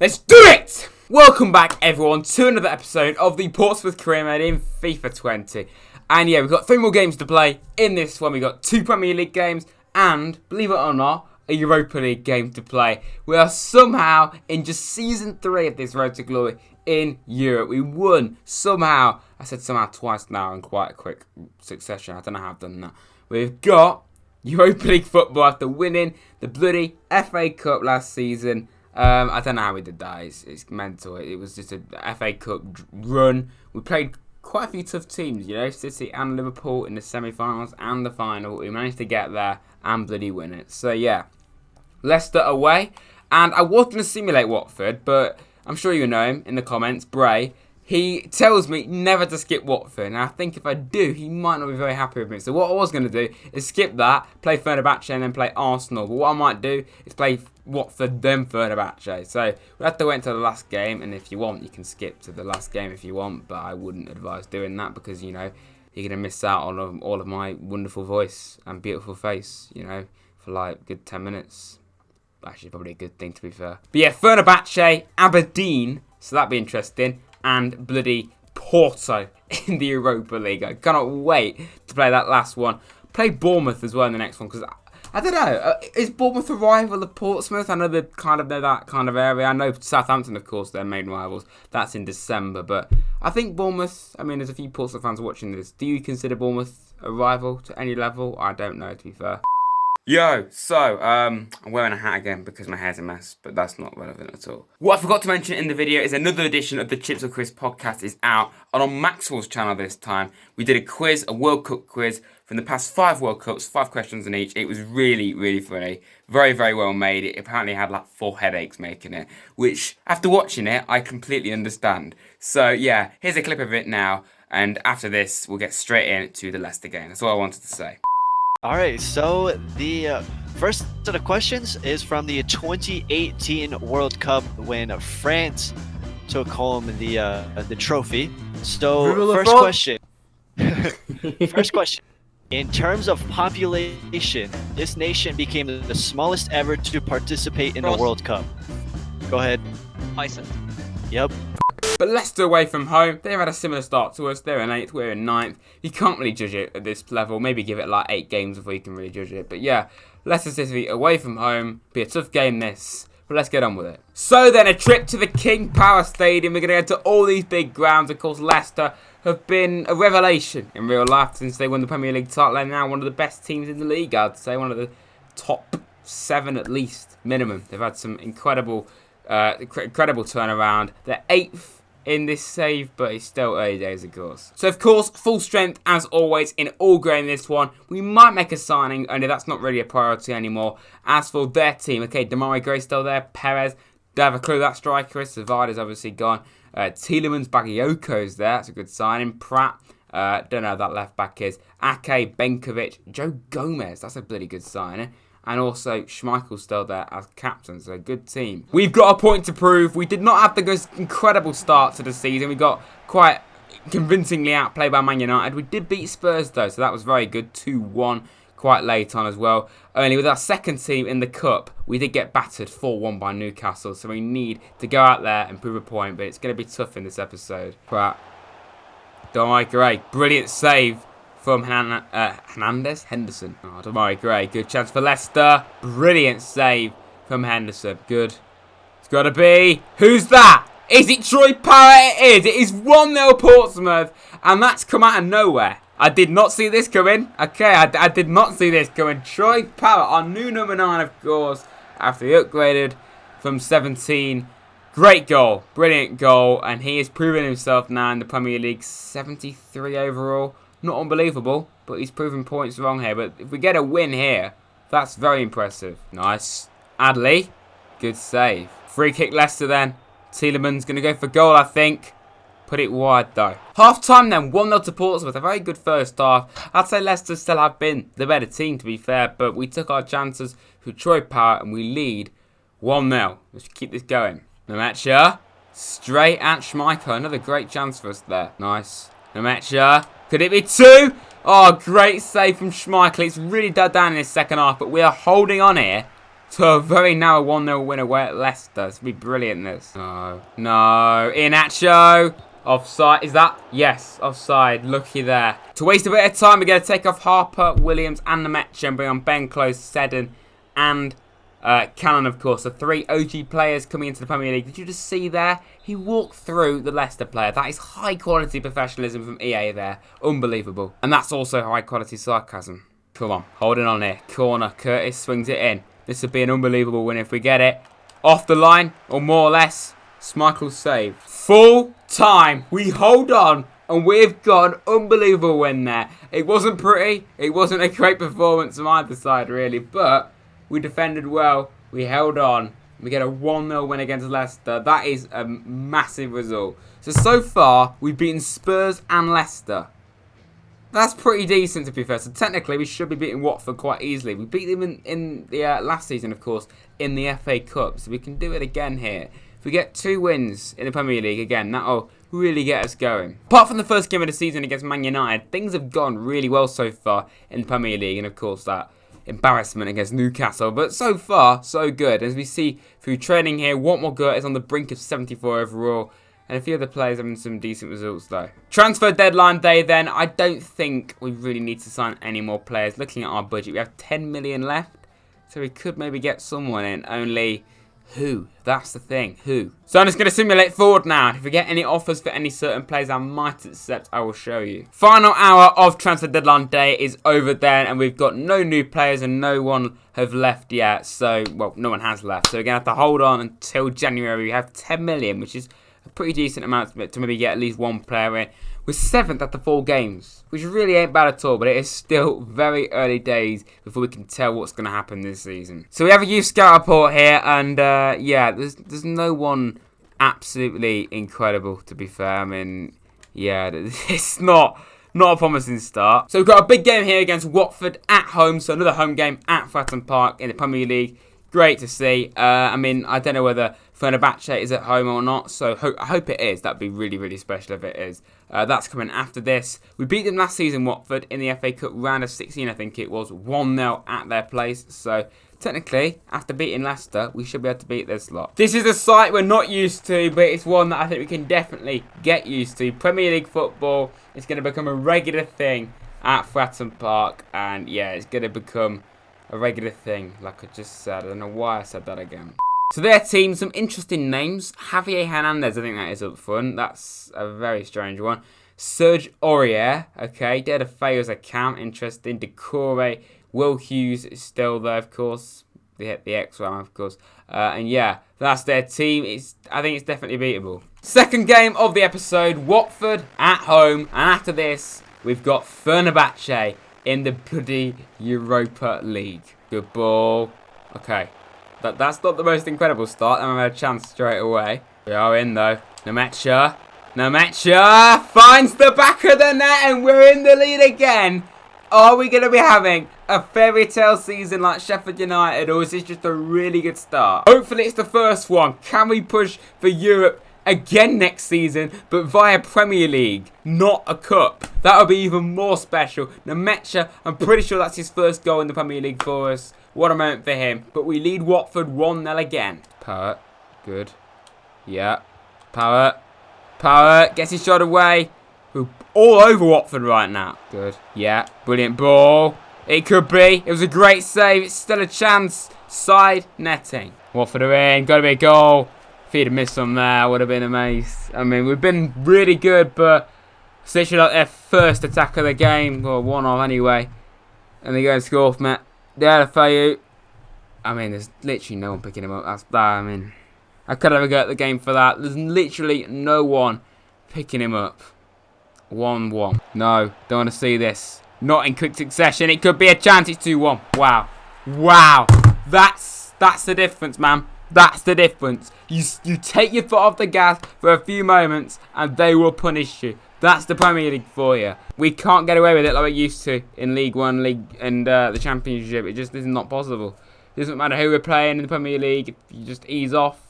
Let's do it! Welcome back, everyone, to another episode of the Portsmouth Career Mode in FIFA 20. And yeah, we've got 3 more games to play in this one. We've got 2 Premier League games and, believe it or not, a Europa League game to play. We are somehow in just Season 3 of this Road to Glory in Europe. We won somehow. I said somehow twice now in quite a quick succession. I don't know how I've done that. We've got Europa League football after winning the bloody FA Cup last season. I don't know how we did that. It's mental. It was just a FA Cup run. We played quite a few tough teams, you know, City and Liverpool in the semi-finals and the final. We managed to get there and bloody win it. So yeah, Leicester away. And I was going to simulate Watford, but I'm sure you know him in the comments, Bray. He tells me never to skip Watford, and I think if I do, he might not be very happy with me. So what I was going to do is skip that, play Fenerbahce, and then play Arsenal. But what I might do is play Watford, then Fenerbahce. So we'll have to wait until the last game, and if you want, you can skip to the last game if you want. But I wouldn't advise doing that because, you know, you're going to miss out on all of my wonderful voice and beautiful face, you know, for like a good 10 minutes. Actually, probably a good thing to be fair. But yeah, Fenerbahce, Aberdeen, so that'd be interesting. And bloody Porto in the Europa League. I cannot wait to play that last one. Play Bournemouth as well in the next one because I don't know. Is Bournemouth a rival of Portsmouth? I know they kind of know that kind of area. I know Southampton, of course, their main rivals. That's in December. But I think Bournemouth, I mean, there's a few Portsmouth fans watching this. Do you consider Bournemouth a rival to any level? I don't know, to be fair. Yo, so, I'm wearing a hat again because my hair's a mess, but that's not relevant at all. What I forgot to mention in the video is another edition of the Chips or Chris podcast is out, and on Maxwell's channel this time, we did a quiz, a World Cup quiz, from the past 5 World Cups, 5 questions in each. It was really, really funny. Very, very well made. It apparently had like 4 headaches making it, which, after watching it, I completely understand. So, yeah, here's a clip of it now, and after this, we'll get straight into the Leicester game. That's all I wanted to say. All right, so the first set of questions is from the 2018 World Cup when France took home the trophy. So first question. First question. In terms of population, this nation became the smallest ever to participate in a World Cup. Go ahead. Iceland. Yep. But Leicester away from home, they've had a similar start to us. They're in 8th, we're in 9th. You can't really judge it at this level. Maybe give it like 8 games before you can really judge it. But yeah, Leicester City away from home. Be a tough game this. But let's get on with it. So then a trip to the King Power Stadium. We're going to go to all these big grounds. Of course, Leicester have been a revelation in real life since they won the Premier League title. They're now one of the best teams in the league, I'd say. One of the top 7 at least, minimum. They've had some incredible turnaround. They're 8th in this save, but it's still early days, of course. So, of course, full strength, as always, in all grey in this one. We might make a signing, only that's not really a priority anymore. As for their team, okay, Demarai Gray's still there, Perez, don't have a clue that striker is. Savada's obviously gone. Tielemans, Baggioko's there, that's a good signing. Pratt, don't know who that left back is. Ake, Benkovic, Joe Gomez, that's a bloody good signing. And also, Schmeichel's still there as captain, so a good team. We've got a point to prove. We did not have the most incredible start to the season. We got quite convincingly outplayed by Man United. We did beat Spurs, though, so that was very good. 2-1, quite late on as well. Only with our second team in the Cup, we did get battered 4-1 by Newcastle, so we need to go out there and prove a point, but it's going to be tough in this episode. Pratt. Demarai Gray, brilliant save from Henderson. Oh, Demarai Gray. Good chance for Leicester. Brilliant save from Henderson. Good. It's got to be. Who's that? Is it Troy Parrott? It is. It is 1-0 Portsmouth. And that's come out of nowhere. I did not see this coming. Okay, I did not see this coming. Troy Parrott, our new number 9, of course, after he upgraded from 17. Great goal. Brilliant goal. And he has proven himself now in the Premier League. 73 overall. Not unbelievable, but he's proving points wrong here. But if we get a win here, that's very impressive. Nice. Adley, good save. Free kick Leicester then. Tielemans going to go for goal, I think. Put it wide though. Half time then, 1-0 to Portsmouth. A very good first half. I'd say Leicester still have been the better team, to be fair. But we took our chances through Troy Parrott and we lead 1-0. Let's keep this going. Nemecha. Straight at Schmeichel. Another great chance for us there. Nice. Nemecha. Could it be 2? Oh, great save from Schmeichel. It's really died down in his second half, but we are holding on here to a very narrow 1-0 win away at Leicester. It's going to be brilliant, this. No. No. Iheanacho. Offside. Is that? Yes. Offside. Lucky there. To waste a bit of time, we're going to take off Harper, Williams and Nemecha and bring on Ben Close, Seddon and Cannon, of course. The 3 OG players coming into the Premier League. Did you just see there? He walked through the Leicester player. That is high quality professionalism from EA there. Unbelievable. And that's also high quality sarcasm. Come on. Holding on here. Corner. Curtis swings it in. This would be an unbelievable win if we get it. Off the line, or more or less. Schmeichel's save. Full time. We hold on. And we've got an unbelievable win there. It wasn't pretty. It wasn't a great performance from either side, really. But we defended well. We held on. We get a 1-0 win against Leicester. That is a massive result. So far, we've beaten Spurs and Leicester. That's pretty decent, to be fair. So technically, we should be beating Watford quite easily. We beat them in the last season, of course, in the FA Cup. So we can do it again here. If we get 2 wins in the Premier League again, that'll really get us going. Apart from the first game of the season against Man United, things have gone really well so far in the Premier League. And of course, that embarrassment against Newcastle. But so far, so good. As we see through training here, Watmore is on the brink of 74 overall. And a few other players having some decent results, though. Transfer deadline day, then. I don't think we really need to sign any more players. Looking at our budget, we have 10 million left. So we could maybe get someone in. Only who? That's the thing. Who? So I'm just going to simulate forward now. If we get any offers for any certain players I might accept, I will show you. Final hour of transfer deadline day is over then. And we've got no new players and no one have left yet. So, well, no one has left. So we're going to have to hold on until January. We have 10 million, which is a pretty decent amount to maybe get at least one player in. We're 7th after 4 games, which really ain't bad at all, but it is still very early days before we can tell what's going to happen this season. So we have a youth scout report here, and yeah, there's no one absolutely incredible, to be fair. I mean, yeah, it's not a promising start. So we've got a big game here against Watford at home, so another home game at Fratton Park in the Premier League. Great to see. I mean, I don't know whether Fenerbahce is at home or not, so I hope it is. That'd be really, really special if it is. That's coming after this. We beat them last season, Watford, in the FA Cup round of 16, I think it was. 1-0 at their place. So, technically, after beating Leicester, we should be able to beat this lot. This is a site we're not used to, but it's one that I think we can definitely get used to. Premier League football is going to become a regular thing at Fratton Park, and yeah, it's going to become a regular thing, like I just said. I don't know why I said that again. So their team, some interesting names. Javier Hernandez, I think that is up front. That's a very strange one. Serge Aurier, okay. De Feo's account, interesting. Decore, Will Hughes is still there, of course. They hit the X-Ram, of course. And yeah, that's their team. I think it's definitely beatable. Second game of the episode, Watford at home. And after this, we've got Fenerbahce in the bloody Europa League. Good ball. Okay. That's not the most incredible start. I'm going to have a chance straight away. We are in, though. Nemecha. Nemecha finds the back of the net, and we're in the lead again. Are we going to be having a fairy tale season like Sheffield United, or is this just a really good start? Hopefully it's the first one. Can we push for Europe again next season, but via Premier League, not a cup? That would be even more special. Nemecha, I'm pretty sure that's his first goal in the Premier League for us. What a moment for him. But we lead Watford 1-0 again. Power. Good. Yeah. Power. Power. Gets his shot away. We're all over Watford right now. Good. Yeah. Brilliant ball. It could be. It was a great save. It's still a chance. Side netting. Watford are in. Got to be a goal. If he'd have missed some there, would have been amazing. I mean, we've been really good, but it's literally like their first attack of the game. Or one of anyway. And they go and score from it. De Feo. I mean, there's literally no one picking him up. That's that. I mean, I could have a go at the game for that. There's literally no one picking him up. 1-1. No, don't want to see this. Not in quick succession. It could be a chance. It's 2-1. Wow. Wow. That's the difference, man. That's the difference. You take your foot off the gas for a few moments and they will punish you. That's the Premier League for you. We can't get away with it like we used to in League One, League and the Championship. It just is not possible. It doesn't matter who we're playing in the Premier League. If you just ease off.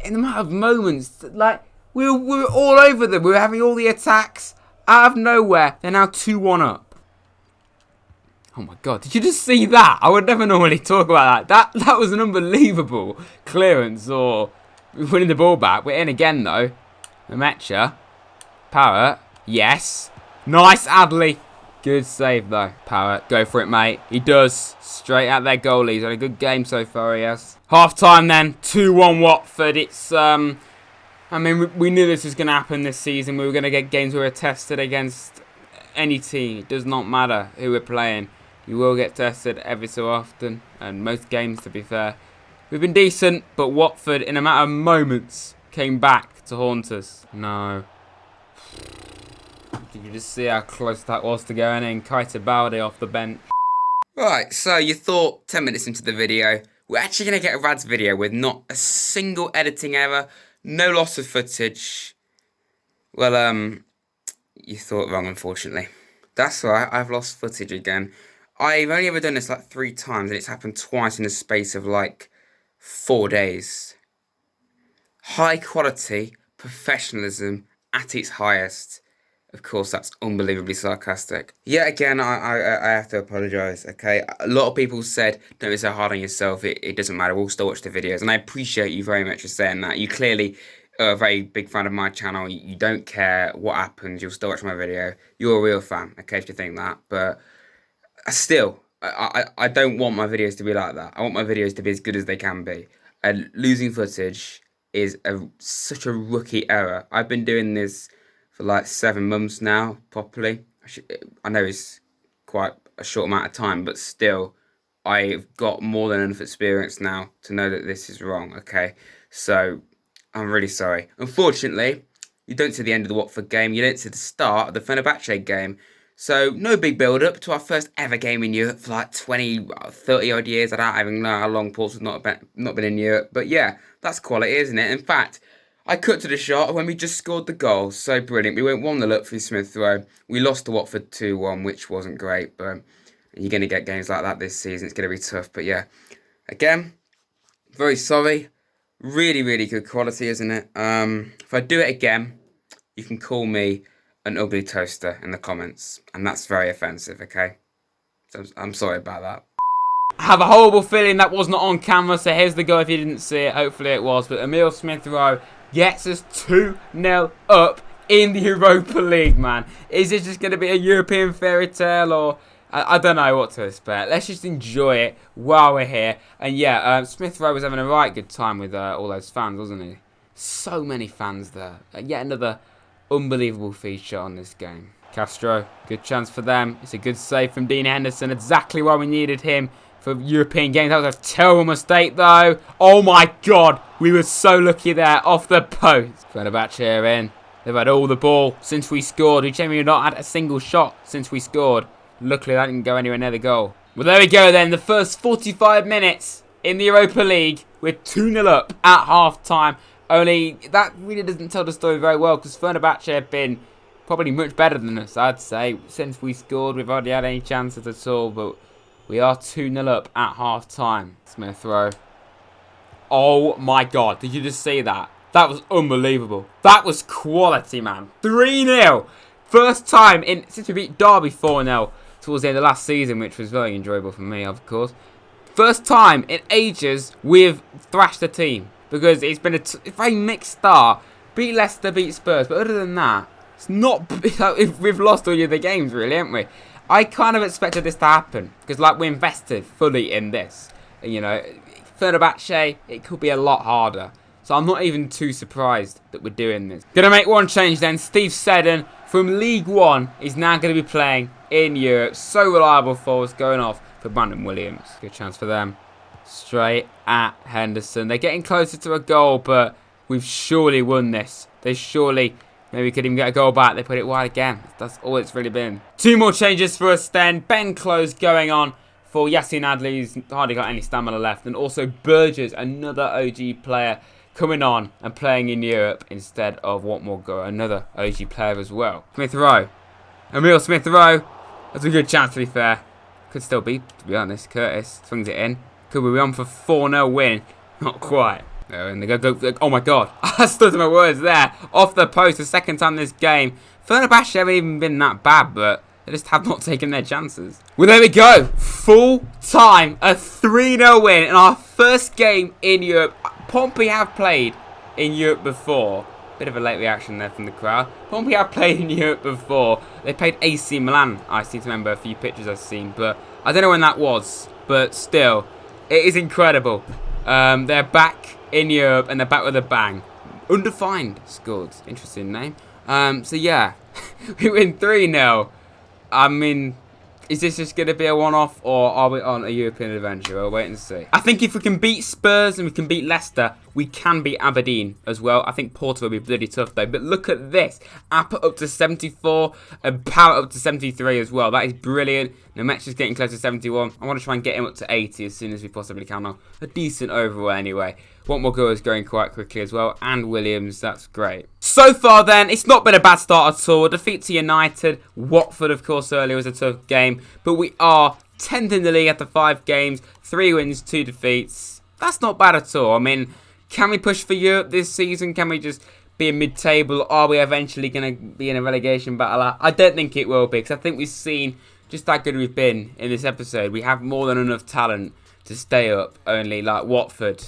In the matter of moments, like we were all over them. We were having all the attacks out of nowhere. They're now 2-1 up. Oh my god, did you just see that? I would never normally talk about that. That was an unbelievable clearance or winning the ball back. We're in again though. Mecha. Parrott. Yes. Nice, Adley. Good save though. Parrott, go for it, mate. He does. Straight at their goalie. He's had a good game so far, he has. Half time then. 2-1 Watford. It's, I mean, we knew this was going to happen this season. We were going to get games where we're tested against any team. It does not matter who we're playing. You will get tested every so often. And most games, to be fair. We've been decent, but Watford, in a matter of moments, came back to haunt us. No. Did you just see how close that was to going in? Kaita Balde off the bench. Right, so you thought 10 minutes into the video, we're actually going to get a Rads video with not a single editing error, no loss of footage. Well, you thought wrong, unfortunately. That's right, I've lost footage again. I've only ever done this like 3 times, and it's happened twice in the space of like 4 days. High quality, professionalism at its highest. Of course, that's unbelievably sarcastic. Yet again, I have to apologise, okay? A lot of people said, don't be so hard on yourself, it doesn't matter, we'll still watch the videos. And I appreciate you very much for saying that. You clearly are a very big fan of my channel. You don't care what happens, you'll still watch my video. You're a real fan, okay, if you think that. But still, I don't want my videos to be like that. I want my videos to be as good as they can be. And losing footage is such a rookie error. I've been doing this for like 7 months now, properly. I know it's quite a short amount of time, but still, I've got more than enough experience now to know that this is wrong, okay? So, I'm really sorry. Unfortunately, you don't see the end of the Watford game, you don't see the start of the Fenerbahce game, so no big build-up to our first ever game in Europe for like 20, 30 odd years. I don't even know how long Portsmouth not been in Europe, but yeah, that's quality, isn't it? In fact, I cut to the shot when we just scored the goal. So brilliant. We went 1-0 up through Smith Rowe. We lost to Watford 2-1, which wasn't great. But you're going to get games like that this season. It's going to be tough. But yeah, again, very sorry. Really, really good quality, isn't it? If I do it again, you can call me an ugly toaster in the comments. And that's very offensive, okay? So I'm sorry about that. I have a horrible feeling that was not on camera. So here's the goal if you didn't see it. Hopefully it was. But Emile Smith Rowe gets us 2-0 up in the Europa League, man. Is this just going to be a European fairy tale, or I don't know what to expect. Let's just enjoy it while we're here. And yeah, Smith Rowe was having a right good time with all those fans, wasn't he? So many fans there. Yet another unbelievable feature on this game. Castro, good chance for them. It's a good save from Dean Henderson. Exactly why we needed him for European games. That was a terrible mistake though. Oh my god, we were so lucky there, off the post. Fenerbahce here in. They've had all the ball since we scored. We've generally not had a single shot since we scored. Luckily that didn't go anywhere near the goal. Well, there we go then, the first 45 minutes in the Europa League. We're 2-0 up at half time. Only that really doesn't tell the story very well, because Fenerbahce have been probably much better than us, I'd say. Since we scored, we've hardly had any chances at all, but we are 2-0 up at half time. Smith Rowe. Oh my god, did you just see that? That was unbelievable. That was quality, man. 3-0. First time since we beat Derby 4-0 towards the end of last season, which was very enjoyable for me, of course. First time in ages we've thrashed a team, because it's been a very mixed start. Beat Leicester, beat Spurs, but other than that, it's not. We've lost all the other games, really, haven't we? I kind of expected this to happen, because like we invested fully in this. You know, Fenerbahce, it could be a lot harder. So I'm not even too surprised that we're doing this. Gonna make one change then. Steve Seddon from League One is now going to be playing in Europe. So reliable for us, going off for Brandon Williams. Good chance for them. Straight at Henderson. They're getting closer to a goal, but we've surely won this. They surely, maybe could even get a goal back. They put it wide again. That's all it's really been. 2 more changes for us then. Ben Close going on for Yassine Adli, who's hardly got any stamina left. And also Burgess, another OG player, coming on and playing in Europe instead of Watmore, another OG player as well. Smith Rowe. Emile Smith Rowe. That's a good chance, to be fair. Could still be, to be honest. Curtis swings it in. Could we be on for 4-0 win? Not quite. And they go, oh my god. I stood to my words there. Off the post the second time this game. Fenerbahce haven't even been that bad, but They just have not taken their chances. Well, there we go. Full time. A 3-0 win in our first game in Europe. Pompey have played in Europe before. Bit of a late reaction there from the crowd. Pompey have played in Europe before. They played AC Milan. I seem to remember a few pictures I've seen. But I don't know when that was. But still, it is incredible. They're back in Europe and they're back with a bang. Undefined scored. Interesting name. So yeah, we win 3-0. I mean, is this just going to be a one-off, or are we on a European adventure? We'll wait and see. I think if we can beat Spurs and we can beat Leicester, we can beat Aberdeen as well. I think Porto will be bloody tough though. But look at this. Appa up to 74 and Power up to 73 as well. That is brilliant. Nemet's just getting close to 71. I want to try and get him up to 80 as soon as we possibly can. A decent overall anyway. One more goal is going quite quickly as well. And Williams, that's great. So far then, it's not been a bad start at all. A defeat to United. Watford, of course, earlier was a tough game. But we are 10th in the league after 5 games. 3 wins, 2 defeats. That's not bad at all. I mean, can we push for Europe this season? Can we just be in mid-table? Are we eventually going to be in a relegation battle? I don't think it will be, because I think we've seen just how good we've been in this episode. We have more than enough talent to stay up. Only like Watford,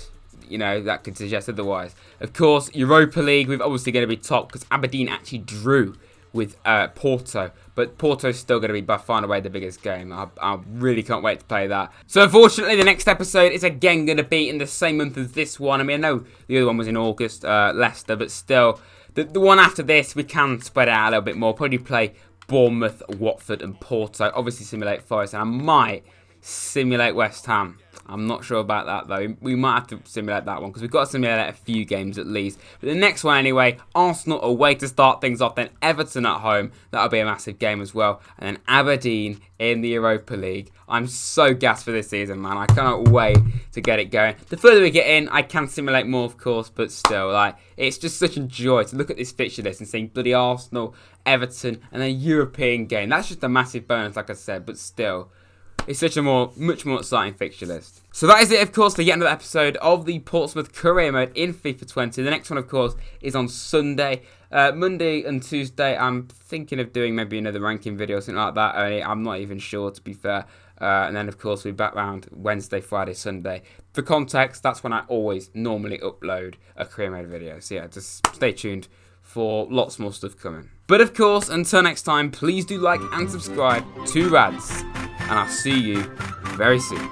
you know, that could suggest otherwise. Of course, Europa League, we're obviously going to be top because Aberdeen actually drew with Porto. But Porto's still going to be by far and away the biggest game. I really can't wait to play that. So unfortunately, the next episode is again going to be in the same month as this one. I mean, I know the other one was in August, Leicester, but still, the one after this, we can spread it out a little bit more. Probably play Bournemouth, Watford and Porto. Obviously simulate Forest, and I might simulate West Ham. I'm not sure about that though. We might have to simulate that one because we've got to simulate a few games at least. But the next one anyway, Arsenal away to start things off, then Everton at home. That'll be a massive game as well. And then Aberdeen in the Europa League. I'm so gassed for this season, man. I cannot wait to get it going. The further we get in, I can simulate more, of course, but still, like, it's just such a joy to look at this fixture list and seeing bloody Arsenal, Everton, and then a European game. That's just a massive bonus, like I said, but still, it's such a much more exciting fixture list. So that is it, of course, for yet another episode of the Portsmouth Career Mode in FIFA 20. The next one, of course, is on Sunday. Monday and Tuesday, I'm thinking of doing maybe another ranking video or something like that. I'm not even sure, to be fair. And then, of course, we'll be back around Wednesday, Friday, Sunday. For context, that's when I always normally upload a Career Mode video. So, yeah, just stay tuned for lots more stuff coming. But, of course, until next time, please do like and subscribe to Rads. And I'll see you very soon.